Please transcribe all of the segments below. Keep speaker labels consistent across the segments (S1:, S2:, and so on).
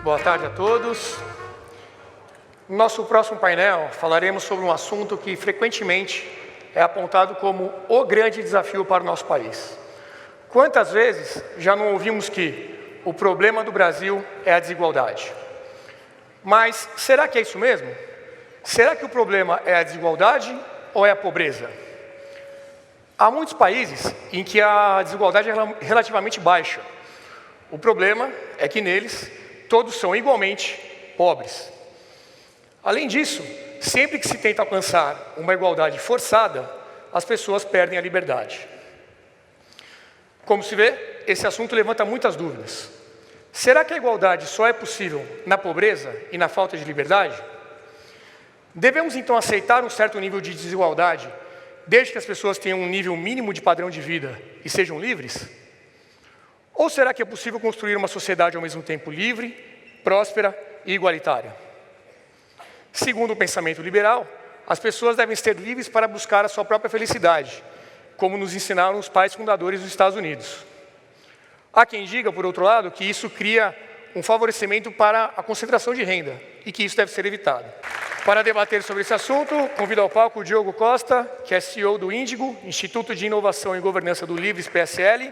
S1: Boa tarde a todos. No nosso próximo painel, falaremos sobre um assunto que frequentemente é apontado como o grande desafio para o nosso país. Quantas vezes já não ouvimos que o problema do Brasil é a desigualdade? Mas será que é isso mesmo? Será que o problema é a desigualdade ou é a pobreza? Há muitos países em que a desigualdade é relativamente baixa. O problema é que neles todos são igualmente pobres. Além disso, sempre que se tenta alcançar uma igualdade forçada, as pessoas perdem a liberdade. Como se vê, esse assunto levanta muitas dúvidas. Será que a igualdade só é possível na pobreza e na falta de liberdade? Devemos então aceitar um certo nível de desigualdade, desde que as pessoas tenham um nível mínimo de padrão de vida e sejam livres? Ou será que é possível construir uma sociedade ao mesmo tempo livre, próspera e igualitária? Segundo o pensamento liberal, as pessoas devem ser livres para buscar a sua própria felicidade, como nos ensinaram os pais fundadores dos Estados Unidos. Há quem diga, por outro lado, que isso cria um favorecimento para a concentração de renda e que isso deve ser evitado. Para debater sobre esse assunto, convido ao palco o Diogo Costa, que é CEO do Índigo, Instituto de Inovação e Governança do Livres PSL,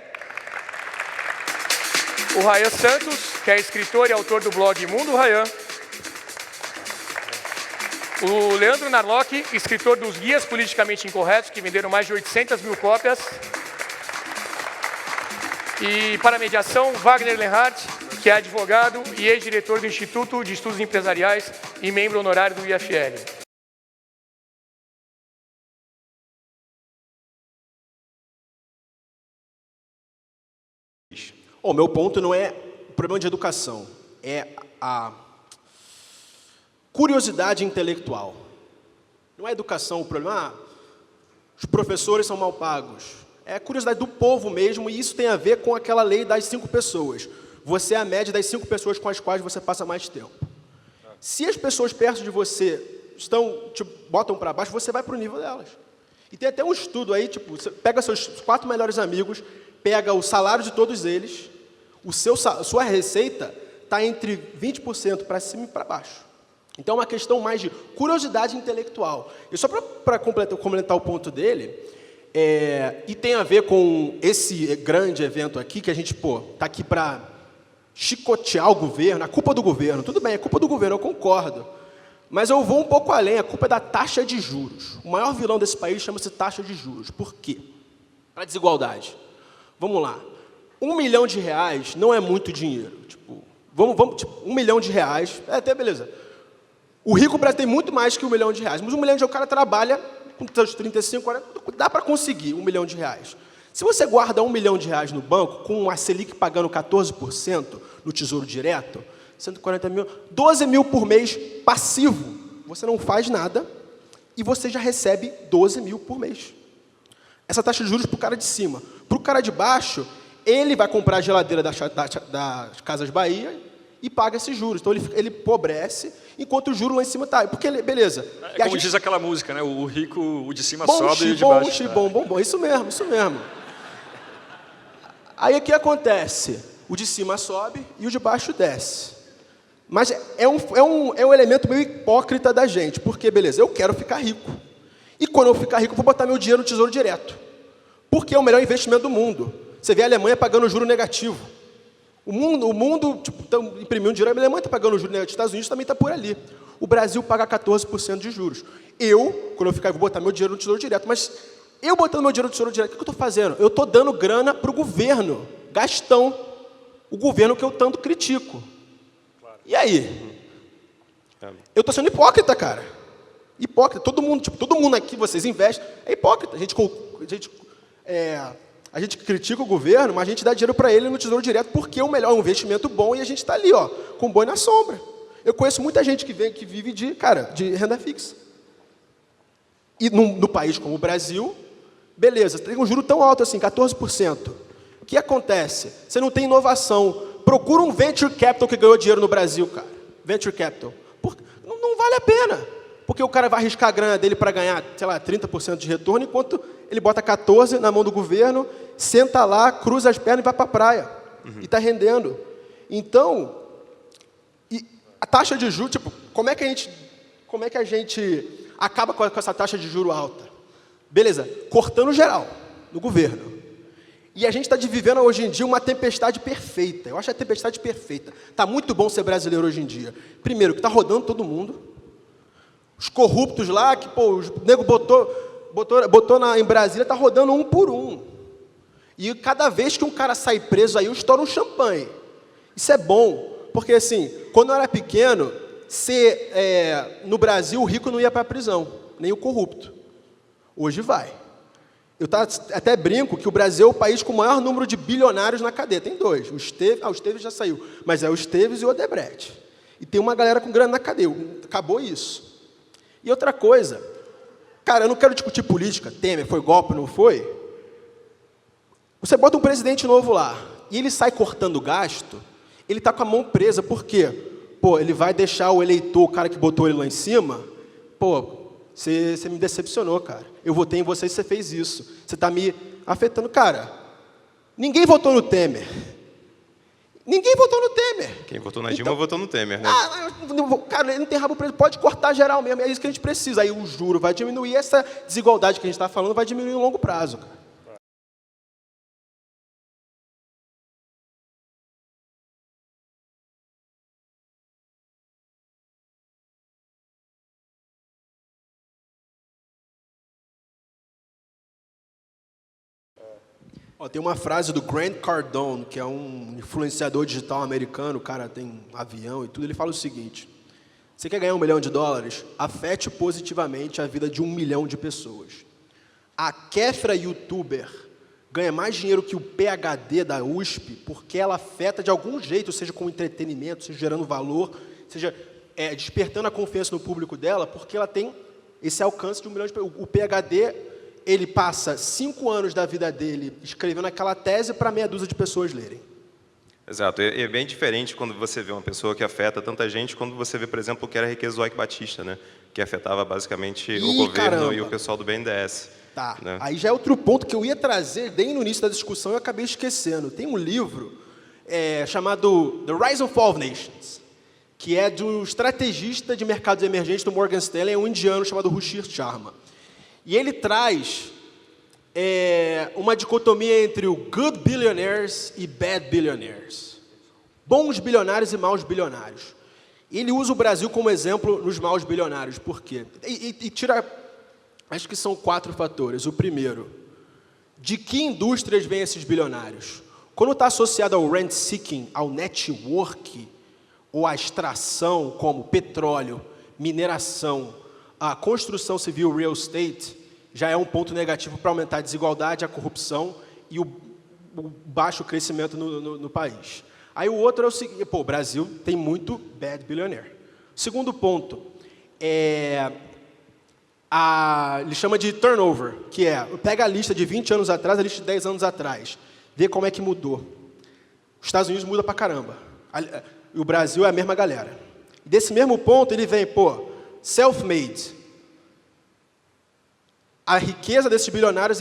S1: o Rayan Santos, que é escritor e autor do blog Mundo Rayan, o Leandro Narlock, escritor dos Guias Politicamente Incorretos, que venderam mais de 800 mil cópias, e para a mediação, Wagner Lenhardt, que é advogado e ex-diretor do Instituto de Estudos Empresariais e membro honorário do IFL.
S2: O meu ponto não é o problema de educação, é a curiosidade intelectual. Não é educação o problema, os professores são mal pagos. É a curiosidade do povo mesmo, e isso tem a ver com aquela lei das 5 pessoas. Você é a média das 5 pessoas com as quais você passa mais tempo. Se as pessoas perto de você te botam para baixo, você vai para o nível delas. E tem até um estudo aí, tipo, você pega seus 4 melhores amigos, pega o salário de todos eles, a sua receita está entre 20% para cima e para baixo. Então, é uma questão mais de curiosidade intelectual. E só para complementar o ponto dele, e tem a ver com esse grande evento aqui, que a gente está aqui para chicotear o governo, a culpa do governo. Tudo bem, é culpa do governo, eu concordo. Mas eu vou um pouco além, a culpa é da taxa de juros. O maior vilão desse país chama-se taxa de juros. Por quê? Para a desigualdade. Vamos lá. R$1 milhão não é muito dinheiro. Tipo, tipo, R$1 milhão, até beleza. O rico brasileiro tem muito mais que R$1 milhão, mas R$1 milhão o cara trabalha com seus 35, 40, dá para conseguir R$1 milhão. Se você guarda R$1 milhão no banco, com a Selic pagando 14% no Tesouro Direto, 140 mil, 12 mil por mês passivo, você não faz nada e você já recebe 12 mil por mês. Essa taxa de juros para o cara de cima. Para o cara de baixo, ele vai comprar a geladeira das Casas Bahia e paga esses juros. Então, ele empobrece, enquanto o juro lá em cima está. Porque, beleza.
S3: É como diz aquela música, né? O rico, o de cima sobe e o de baixo...
S2: Bom. Isso mesmo. Aí, o que acontece? O de cima sobe e o de baixo desce. Mas é um elemento meio hipócrita da gente. Porque, beleza, eu quero ficar rico. E quando eu ficar rico, eu vou botar meu dinheiro no Tesouro Direto. Porque é o melhor investimento do mundo. Você vê a Alemanha pagando juro negativo. O mundo imprimindo dinheiro, a Alemanha está pagando juro negativo, os Estados Unidos também está por ali. O Brasil paga 14% de juros. Quando eu ficar, vou botar meu dinheiro no Tesouro Direto. Mas eu botando meu dinheiro no Tesouro Direto, o que eu estou fazendo? Eu estou dando grana para o governo, gastão. O governo que eu tanto critico. E aí? Eu estou sendo hipócrita, cara. Hipócrita. Todo mundo aqui, vocês investem, é hipócrita. A gente critica o governo, mas a gente dá dinheiro para ele no Tesouro Direto porque é o melhor, um investimento bom, e a gente está ali, com boi na sombra. Eu conheço muita gente que vive de renda fixa. E no país como o Brasil, beleza, tem um juro tão alto assim, 14%. O que acontece? Você não tem inovação. Procura um venture capital que ganhou dinheiro no Brasil, cara. Venture capital. Não vale a pena. Porque o cara vai arriscar a grana dele para ganhar, 30% de retorno, enquanto ele bota 14% na mão do governo, senta lá, cruza as pernas e vai para a praia. E está rendendo. Então, A taxa de juros, tipo, como é que a gente acaba com essa taxa de juro alta? Beleza, cortando geral, no governo. E a gente está vivendo hoje em dia uma tempestade perfeita. Eu acho a tempestade perfeita. Está muito bom ser brasileiro hoje em dia. Primeiro, que está rodando todo mundo. Os corruptos lá, que o nego botou em Brasília, está rodando um por um. E cada vez que um cara sai preso aí, eu estouro um champanhe. Isso é bom, porque assim, quando eu era pequeno, no Brasil, o rico não ia para a prisão, nem o corrupto. Hoje vai. Eu até brinco que o Brasil é o país com o maior número de bilionários na cadeia. Tem dois. O Esteves já saiu, mas é o Esteves e o Odebrecht. E tem uma galera com grana na cadeia. Acabou isso. E outra coisa, cara, eu não quero discutir política. Temer foi golpe, não foi? Você bota um presidente novo lá, e ele sai cortando gasto, ele está com a mão presa. Por quê? Ele vai deixar o eleitor, o cara que botou ele lá em cima, você me decepcionou, cara. Eu votei em você e você fez isso. Você está me afetando. Cara, ninguém votou no Temer. Ninguém votou no Temer.
S4: Quem votou na Dilma votou no Temer, né?
S2: Cara, ele não tem rabo preso. Pode cortar geral mesmo. É isso que a gente precisa. Aí o juro vai diminuir. Essa desigualdade que a gente está falando vai diminuir no longo prazo, cara. Tem uma frase do Grant Cardone, que é um influenciador digital americano, o cara tem avião e tudo, ele fala o seguinte: você quer ganhar $1 milhão? Afete positivamente a vida de 1 milhão de pessoas. A Kéfera YouTuber ganha mais dinheiro que o PhD da USP, porque ela afeta de algum jeito, seja com entretenimento, seja gerando valor, seja despertando a confiança no público dela, porque ela tem esse alcance de 1 milhão de pessoas. O PhD... ele passa 5 anos da vida dele escrevendo aquela tese para meia dúzia de pessoas lerem.
S4: Exato. É bem diferente quando você vê uma pessoa que afeta tanta gente, quando você vê, por exemplo, o que era a riqueza do Ike Batista, né? Que afetava basicamente o governo, caramba, e o pessoal do BNDES.
S2: Tá.
S4: Né?
S2: Aí já é outro ponto que eu ia trazer bem no início da discussão e eu acabei esquecendo. Tem um livro chamado The Rise and Fall of Nations, que é do estrategista de mercados emergentes do Morgan Stanley, um indiano chamado Ruchir Sharma. E ele traz uma dicotomia entre o good billionaires e bad billionaires. Bons bilionários e maus bilionários. E ele usa o Brasil como exemplo nos maus bilionários. Por quê? E tira, acho que são 4 fatores. O primeiro, de que indústrias vêm esses bilionários? Quando está associado ao rent-seeking, ao network, ou à extração, como petróleo, mineração, a construção civil, real estate, já é um ponto negativo para aumentar a desigualdade, a corrupção e o baixo crescimento no país. Aí o outro é o seguinte: o Brasil tem muito bad billionaire. Segundo ponto, ele chama de turnover, que pega a lista de 20 anos atrás, a lista de 10 anos atrás, vê como é que mudou. Os Estados Unidos muda pra caramba. E o Brasil é a mesma galera. Desse mesmo ponto, ele vem, self-made. A riqueza desses bilionários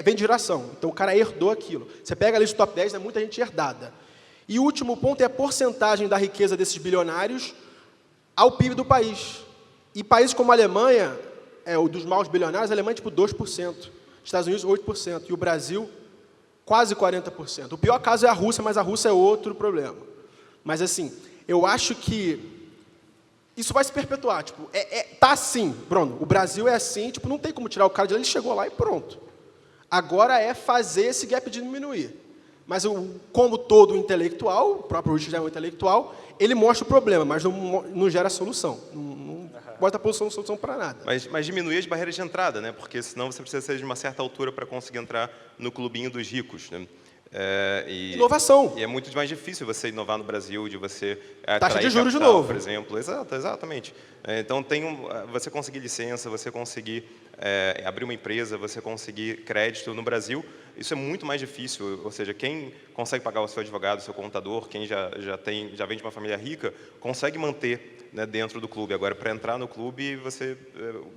S2: vem de geração. Então, o cara herdou aquilo. Você pega a lista do top 10, muita gente herdada. E o último ponto é a porcentagem da riqueza desses bilionários ao PIB do país. E países como a Alemanha, o dos maus bilionários, a Alemanha é tipo 2%. Estados Unidos, 8%. E o Brasil, quase 40%. O pior caso é a Rússia, mas a Rússia é outro problema. Mas, assim, eu acho que isso vai se perpetuar. Tá assim, Bruno. O Brasil é assim, não tem como tirar o cara de lá, ele chegou lá e pronto. Agora é fazer esse gap diminuir. Mas, como todo intelectual, o próprio Rush já é um intelectual, ele mostra o problema, mas não gera solução. Não bota a solução para nada.
S4: Mas diminuir as barreiras de entrada, né? Porque senão você precisa ser de uma certa altura para conseguir entrar no clubinho dos ricos, né?
S2: Inovação.
S4: E é muito mais difícil você inovar no Brasil, de você
S2: taxa de juros
S4: capital,
S2: de novo,
S4: por exemplo. Exatamente. Então, você conseguir licença, você conseguir abrir uma empresa, você conseguir crédito no Brasil, isso é muito mais difícil. Ou seja, quem consegue pagar o seu advogado, o seu contador, quem já vem de uma família rica, consegue manter, né, dentro do clube. Agora, para entrar no clube, você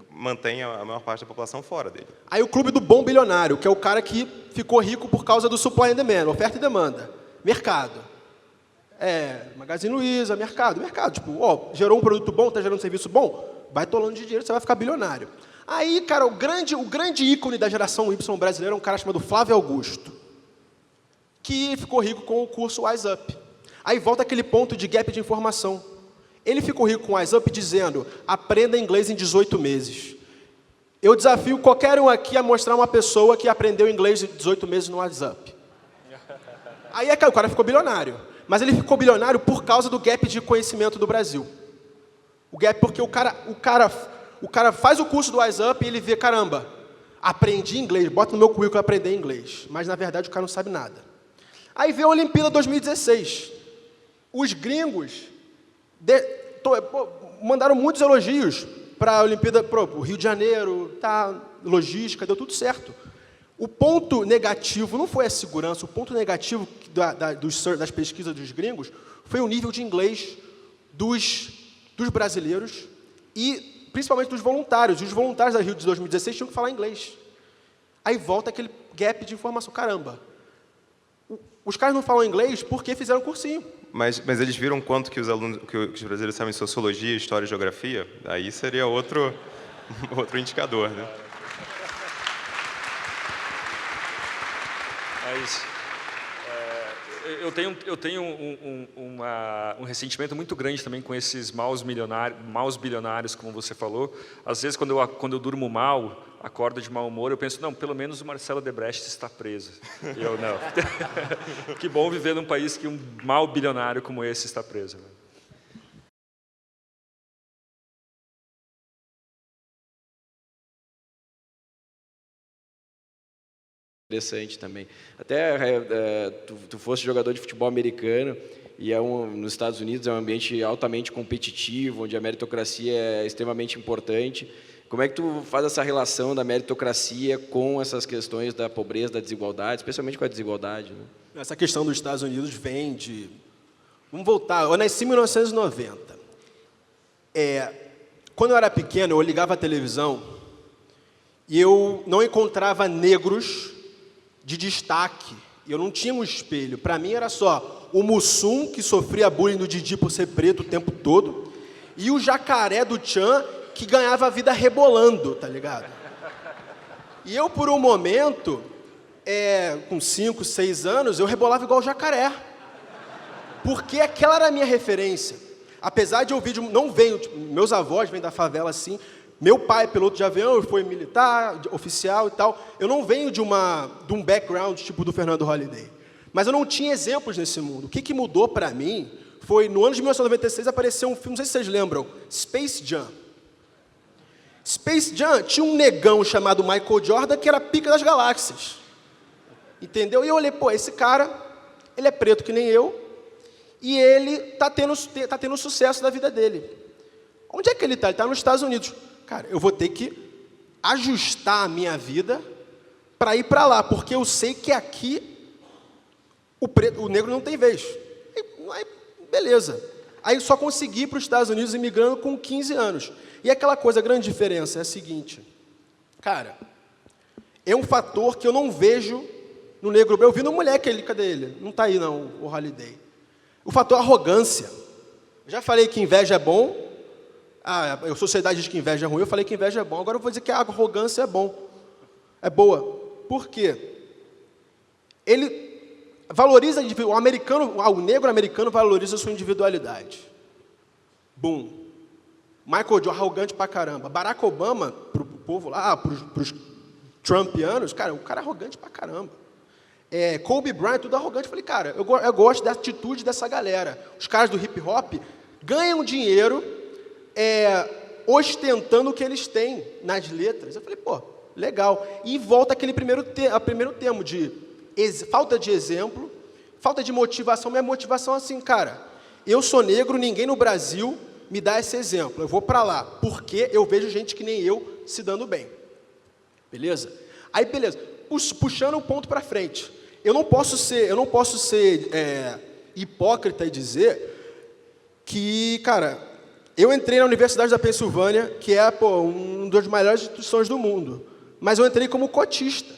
S4: mantém a maior parte da população fora dele.
S2: Aí o clube do bom bilionário, que é o cara que ficou rico por causa do supply and demand, oferta e demanda, mercado. Magazine Luiza, mercado. Tipo, gerou um produto bom, está gerando um serviço bom, vai tolando de dinheiro, você vai ficar bilionário. Aí, cara, o grande ícone da geração Y brasileira é um cara chamado Flávio Augusto, que ficou rico com o curso Wise Up. Aí volta aquele ponto de gap de informação. Ele ficou rico com o Wise Up dizendo, aprenda inglês em 18 meses. Eu desafio qualquer um aqui a mostrar uma pessoa que aprendeu inglês em 18 meses no Wise Up. Aí o cara ficou bilionário. Mas ele ficou bilionário por causa do gap de conhecimento do Brasil. O gap porque o cara faz o curso do Wise Up e ele vê, caramba, aprendi inglês, bota no meu currículo aprender inglês. Mas, na verdade, o cara não sabe nada. Aí veio a Olimpíada 2016. Os gringos mandaram muitos elogios para a Olimpíada, o Rio de Janeiro, logística, deu tudo certo. O ponto negativo não foi a segurança, o ponto negativo das pesquisas dos gringos foi o nível de inglês dos brasileiros e principalmente dos voluntários. Os voluntários da Rio de 2016 tinham que falar inglês. Aí volta aquele gap de informação. Caramba, os caras não falam inglês porque fizeram cursinho.
S4: Mas eles viram quanto que os brasileiros sabem sociologia, história e geografia? Aí seria outro indicador, né?
S3: Mas eu tenho um ressentimento muito grande também com esses maus bilionários, como você falou. Às vezes, quando eu durmo mal, acordo de mau humor, eu penso, não, pelo menos o Marcelo Debrecht está preso. E eu, não. Que bom viver num país que um mau bilionário como esse está preso.
S5: Interessante também. Até tu fosse jogador de futebol americano e nos Estados Unidos é um ambiente altamente competitivo, onde a meritocracia é extremamente importante. Como é que tu faz essa relação da meritocracia com essas questões da pobreza, da desigualdade, especialmente com a desigualdade, né?
S2: Essa questão dos Estados Unidos vem de... Vamos voltar, eu nasci em 1990. Quando eu era pequeno, eu ligava a televisão e eu não encontrava negros de destaque. Eu não tinha um espelho. Para mim era só o Mussum, que sofria bullying do Didi por ser preto o tempo todo, e o jacaré do Tchan, que ganhava a vida rebolando, tá ligado? E eu, por um momento, com 5, 6 anos, eu rebolava igual o jacaré. Porque aquela era a minha referência. Apesar de eu ouvir... Não venho... meus avós vêm da favela assim... Meu pai é piloto de avião, foi militar, oficial e tal. Eu não venho de um background tipo do Fernando Holliday. Mas eu não tinha exemplos nesse mundo. O que mudou para mim foi, no ano de 1996, apareceu um filme, não sei se vocês lembram, Space Jam. Space Jam tinha um negão chamado Michael Jordan, que era a pica das galáxias. Entendeu? E eu olhei, esse cara, ele é preto que nem eu, e ele tá tendo sucesso da vida dele. Onde é que ele está? Ele está nos Estados Unidos. Cara, eu vou ter que ajustar a minha vida para ir para lá, porque eu sei que aqui o negro não tem vez. Aí, beleza. Aí eu só consegui ir para os Estados Unidos imigrando com 15 anos. E aquela coisa, a grande diferença é a seguinte. Cara, é um fator que eu não vejo no negro. Eu vi no moleque, cadê ele? Não está aí não, o Holiday. O fator arrogância. Eu já falei que inveja é bom. A sociedade diz que inveja é ruim, eu falei que inveja é bom. Agora eu vou dizer que a arrogância é bom. É boa. Por quê? Ele valoriza o negro americano valoriza a sua individualidade. Boom. Michael Jordan, arrogante pra caramba. Barack Obama, pro povo lá, pros trumpianos, cara, o cara é arrogante pra caramba. Kobe Bryant, tudo arrogante. Eu falei, cara, eu gosto da atitude dessa galera. Os caras do hip hop ganham dinheiro ostentando o que eles têm nas letras. Eu falei, legal. E volta aquele primeiro termo de falta de exemplo, falta de motivação. Minha motivação é assim, cara, eu sou negro, ninguém no Brasil me dá esse exemplo. Eu vou para lá, porque eu vejo gente que nem eu se dando bem. Beleza? Aí, beleza. Puxando o ponto para frente. Eu não posso ser hipócrita e dizer que, cara... Eu entrei na Universidade da Pensilvânia, que é uma das maiores instituições do mundo, mas eu entrei como cotista.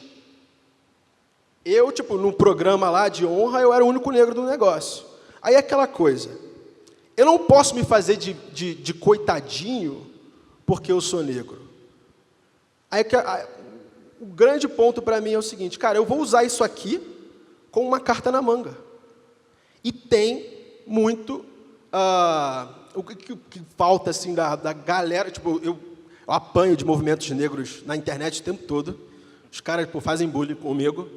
S2: Eu, no programa lá de honra, eu era o único negro do negócio. Aí é aquela coisa, eu não posso me fazer de coitadinho porque eu sou negro. Aí, o grande ponto para mim é o seguinte, cara, eu vou usar isso aqui como uma carta na manga. E tem muito... o que falta assim, da galera... Tipo, eu apanho de movimentos negros na internet o tempo todo. Os caras fazem bullying comigo.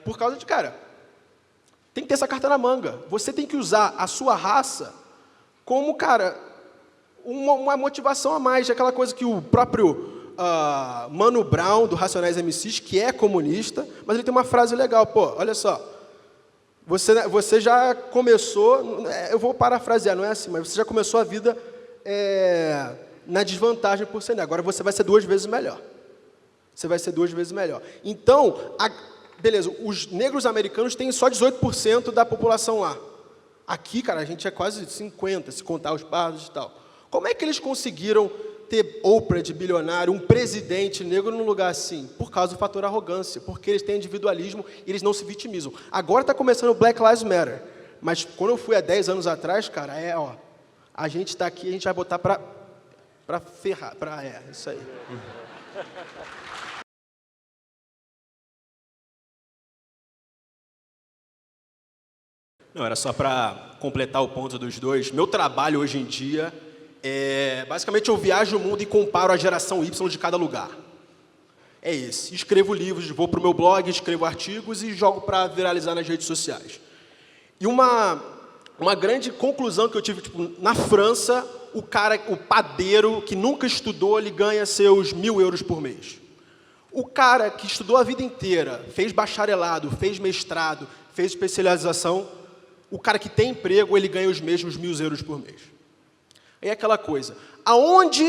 S2: Por causa de, cara, tem que ter essa carta na manga. Você tem que usar a sua raça como, cara, uma motivação a mais. Aquela coisa que o próprio Mano Brown, do Racionais MCs, que é comunista, mas ele tem uma frase legal. Pô, olha só. Você já começou... Eu vou parafrasear, não é assim, mas você já começou a vida na desvantagem por ser negro. Agora você vai ser 2 vezes melhor. Você vai ser 2 vezes melhor. Então, beleza, os negros americanos têm só 18% da população lá. Aqui, cara, a gente é quase 50%, se contar os pardos e tal. Como é que eles conseguiram ter Oprah de bilionário, um presidente negro num lugar assim? Por causa do fator arrogância, porque eles têm individualismo e eles não se vitimizam. Agora está começando o Black Lives Matter, mas quando eu fui há 10 anos atrás, cara, a gente está aqui, a gente vai botar para ferrar, isso aí. Não, era só para completar o ponto dos dois. Meu trabalho hoje em dia basicamente eu viajo o mundo e comparo a geração Y de cada lugar. É esse. Escrevo livros, vou para o meu blog, escrevo artigos e jogo para viralizar nas redes sociais. E uma grande conclusão que eu tive, tipo, na França, o padeiro que nunca estudou, ele ganha seus 1.000 euros por mês. O cara que estudou a vida inteira, fez bacharelado, fez mestrado, fez especialização, o cara que tem emprego, ele ganha os mesmos 1.000 euros por mês. É aquela coisa, aonde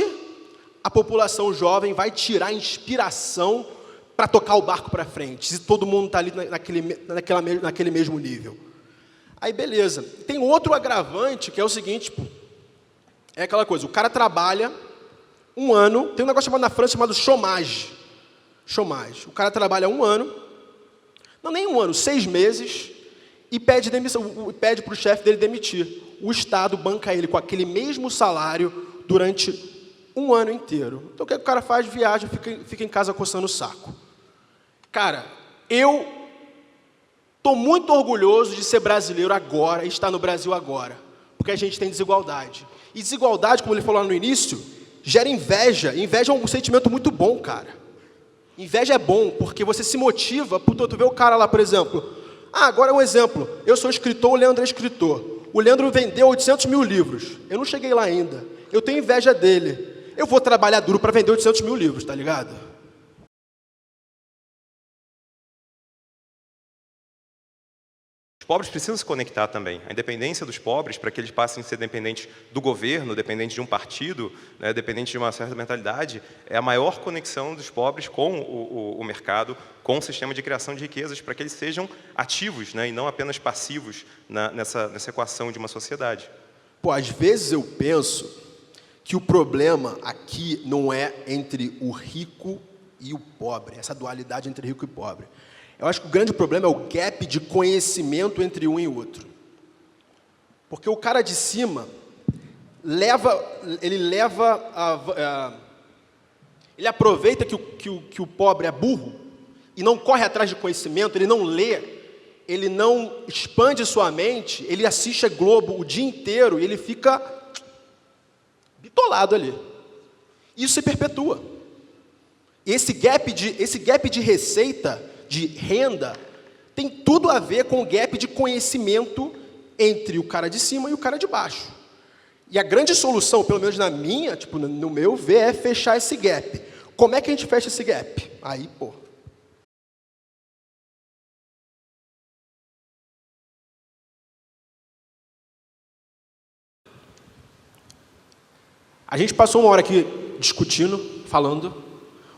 S2: a população jovem vai tirar inspiração para tocar o barco para frente, se todo mundo está ali naquele mesmo nível? Aí, beleza. Tem outro agravante, que é o seguinte, é aquela coisa, o cara trabalha 1 ano, tem um negócio chamado na França chamado chômage. Chômage. O cara trabalha 1 ano, não nem 1 ano, 6 meses, e pede demissão, pede para o chefe dele demitir. O Estado banca ele com aquele mesmo salário durante 1 ano inteiro. Então, o que o cara faz? Viaja, fica em casa coçando o saco. Cara, eu estou muito orgulhoso de ser brasileiro agora e estar no Brasil agora, porque a gente tem desigualdade. E desigualdade, como ele falou lá no início, gera inveja. Inveja é um sentimento muito bom, cara. Inveja é bom, porque você se motiva, tu vê o cara lá, por exemplo. Agora um exemplo. Eu sou escritor, o Leandro é escritor. O Leandro vendeu 800 mil livros. Eu não cheguei lá ainda. Eu tenho inveja dele. Eu vou trabalhar duro para vender 800 mil livros, tá ligado?
S4: Os pobres precisam se conectar também. A independência dos pobres, para que eles passem a ser dependentes do governo, dependentes de um partido, né, dependentes de uma certa mentalidade, é a maior conexão dos pobres com o mercado, com o sistema de criação de riquezas, para que eles sejam ativos, né, e não apenas passivos nessa equação de uma sociedade.
S2: Às vezes eu penso que o problema aqui não é entre o rico e o pobre, essa dualidade entre rico e pobre. Eu acho que o grande problema é o gap de conhecimento entre um e outro. Porque o cara de cima, ele aproveita que o pobre é burro e não corre atrás de conhecimento, ele não lê, ele não expande sua mente, ele assiste a Globo o dia inteiro e ele fica bitolado ali. Isso se perpetua. E esse gap de receita, de renda, tem tudo a ver com o gap de conhecimento entre o cara de cima e o cara de baixo. E a grande solução, pelo menos na minha, no meu ver, é fechar esse gap. Como é que a gente fecha esse gap? Aí, a gente passou 1 hora aqui discutindo, falando.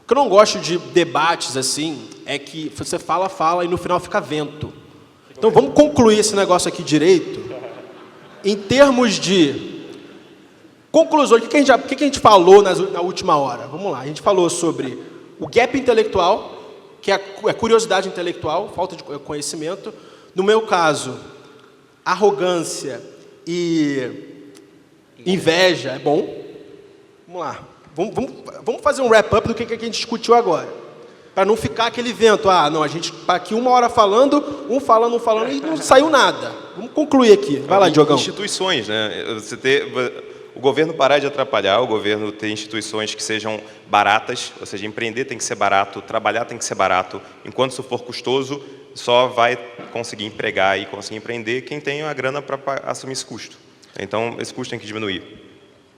S2: O que eu não gosto de debates assim é que você fala e no final fica vento. Então vamos concluir esse negócio aqui direito. Em termos de conclusões, o que a gente falou na última hora? Vamos lá, a gente falou sobre o gap intelectual, que é a curiosidade intelectual, falta de conhecimento. No meu caso, arrogância e inveja é bom. Vamos lá. Vamos fazer um wrap-up do que a gente discutiu agora. Para não ficar aquele vento. Não, a gente está aqui 1 hora falando, um falando, e não saiu nada. Vamos concluir aqui. Vai lá, Diogão.
S4: Instituições, né? O governo parar de atrapalhar, o governo ter instituições que sejam baratas, ou seja, empreender tem que ser barato, trabalhar tem que ser barato. Enquanto isso for custoso, só vai conseguir empregar e conseguir empreender quem tem a grana para assumir esse custo. Então, esse custo tem que diminuir.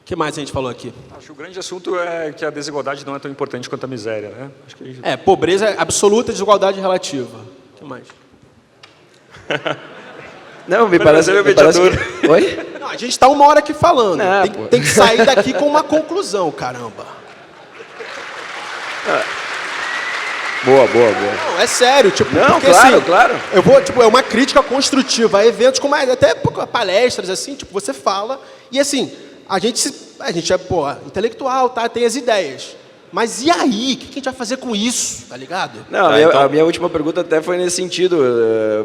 S2: O que mais a gente falou aqui?
S3: Acho que o grande assunto é que a desigualdade não é tão importante quanto a miséria, né? Acho que
S2: pobreza absoluta e desigualdade relativa. O que mais?
S5: Não, me parece que... Oi?
S2: Não, a gente está 1 hora aqui falando. Tem que sair daqui com uma conclusão, caramba.
S5: Boa.
S2: Não, é sério, tipo,
S5: não,
S2: porque,
S5: claro,
S2: assim,
S5: claro.
S2: Eu vou, tipo, é uma crítica construtiva a eventos como até palestras, assim, tipo, você fala e assim, a gente é, intelectual, tá? Tem as ideias. Mas e aí? O que a gente vai fazer com isso? Tá ligado?
S5: Não, a minha última pergunta até foi nesse sentido,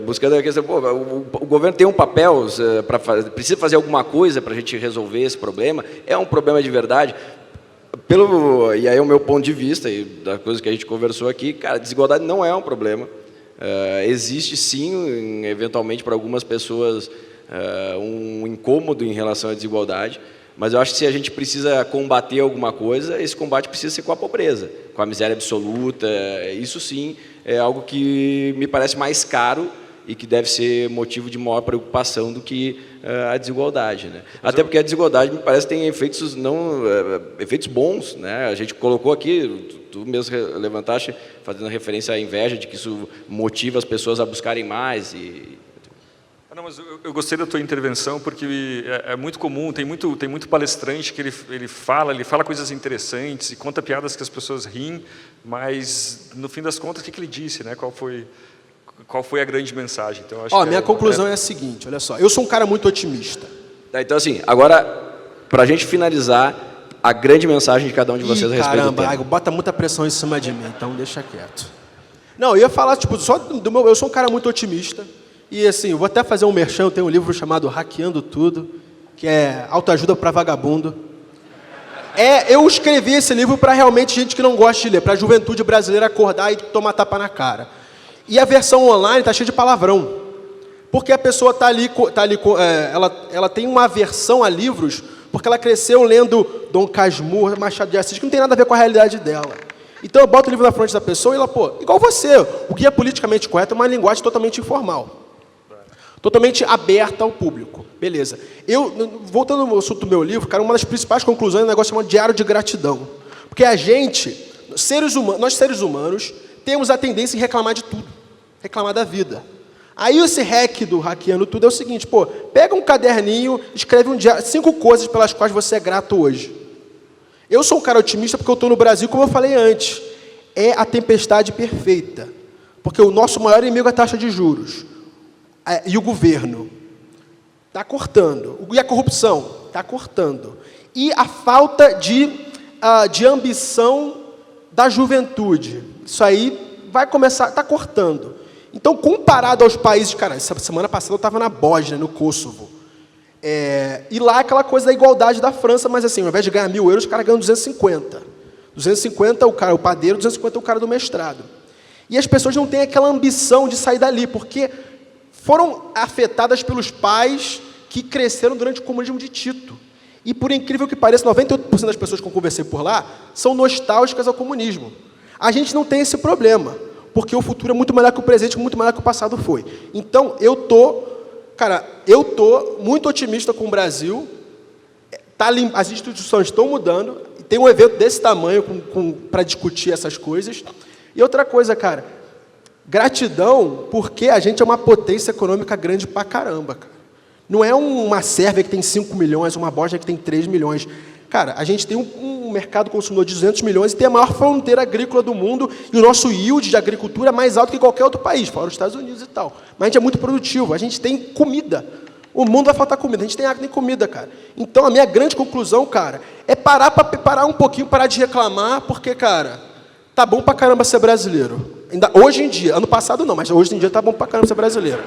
S5: buscando a questão, o governo tem um papel, precisa fazer alguma coisa para a gente resolver esse problema, é um problema de verdade. E aí é o meu ponto de vista, e da coisa que a gente conversou aqui, cara, desigualdade não é um problema. Existe sim, eventualmente, para algumas pessoas, um incômodo em relação à desigualdade, mas eu acho que se a gente precisa combater alguma coisa, esse combate precisa ser com a pobreza, com a miséria absoluta. Isso sim é algo que me parece mais caro e que deve ser motivo de maior preocupação do que a desigualdade, né? Até porque a desigualdade me parece que tem efeitos bons, né? A gente colocou aqui, tu mesmo levantaste, fazendo referência à inveja, de que isso motiva as pessoas a buscarem mais e...
S3: Não, mas eu gostei da tua intervenção porque é muito comum, tem muito palestrante que ele fala coisas interessantes e conta piadas que as pessoas riem, mas no fim das contas o que ele disse, né? Qual foi a grande mensagem? Então, acho que
S2: minha conclusão é a seguinte, olha só, eu sou um cara muito otimista.
S5: Então assim, agora para a gente finalizar, a grande mensagem de cada um de vocês a respeito do tema.
S2: Bota muita pressão em cima de mim, então deixa quieto. Não, eu ia falar tipo só eu sou um cara muito otimista. E assim, eu vou até fazer um merchan, eu tenho um livro chamado Hackeando Tudo, que é autoajuda para vagabundo. Eu escrevi esse livro para realmente gente que não gosta de ler, para a juventude brasileira acordar e tomar tapa na cara. E a versão online está cheia de palavrão. Porque a pessoa ela tem uma aversão a livros, porque ela cresceu lendo Dom Casmurro, Machado de Assis, que não tem nada a ver com a realidade dela. Então eu boto o livro na frente da pessoa e ela, igual você, o que é politicamente correto é uma linguagem totalmente informal. Totalmente aberta ao público. Beleza. Voltando ao assunto do meu livro, cara, uma das principais conclusões é um negócio chamado Diário de Gratidão. Porque nós seres humanos, temos a tendência em reclamar de tudo. Reclamar da vida. Aí esse hack do Hackeando Tudo é o seguinte, pega um caderninho, escreve 5 coisas pelas quais você é grato hoje. Eu sou um cara otimista porque eu estou no Brasil, como eu falei antes. É a tempestade perfeita. Porque o nosso maior inimigo é a taxa de juros. E o governo está cortando. E a corrupção está cortando. E a falta de ambição da juventude. Isso aí vai começar, está cortando. Então, comparado aos países... Cara, essa semana passada eu estava na Bósnia, no Kosovo. E lá aquela coisa da igualdade da França, mas assim, ao invés de ganhar 1.000 euros, o cara ganha 250. 250 o padeiro, 250 o cara do mestrado. E as pessoas não têm aquela ambição de sair dali, porque... foram afetadas pelos pais que cresceram durante o comunismo de Tito. E, por incrível que pareça, 98% das pessoas que eu conversei por lá são nostálgicas ao comunismo. A gente não tem esse problema, porque o futuro é muito melhor que o presente, muito melhor que o passado foi. Então, eu tô muito otimista com o Brasil. As instituições estão mudando. Tem um evento desse tamanho para discutir essas coisas. E outra coisa, cara, gratidão, porque a gente é uma potência econômica grande pra caramba, cara. Não é uma Sérvia que tem 5 milhões, uma Bósnia que tem 3 milhões. Cara, a gente tem um mercado consumidor de 200 milhões e tem a maior fronteira agrícola do mundo e o nosso yield de agricultura é mais alto que qualquer outro país, fora os Estados Unidos e tal. Mas a gente é muito produtivo, a gente tem comida. O mundo vai faltar comida, a gente tem água e comida, cara. Então, a minha grande conclusão, cara, é parar um pouquinho, parar de reclamar, porque, cara, tá bom pra caramba ser brasileiro. Hoje em dia, ano passado não, mas hoje em dia tá bom pra caramba ser brasileiro.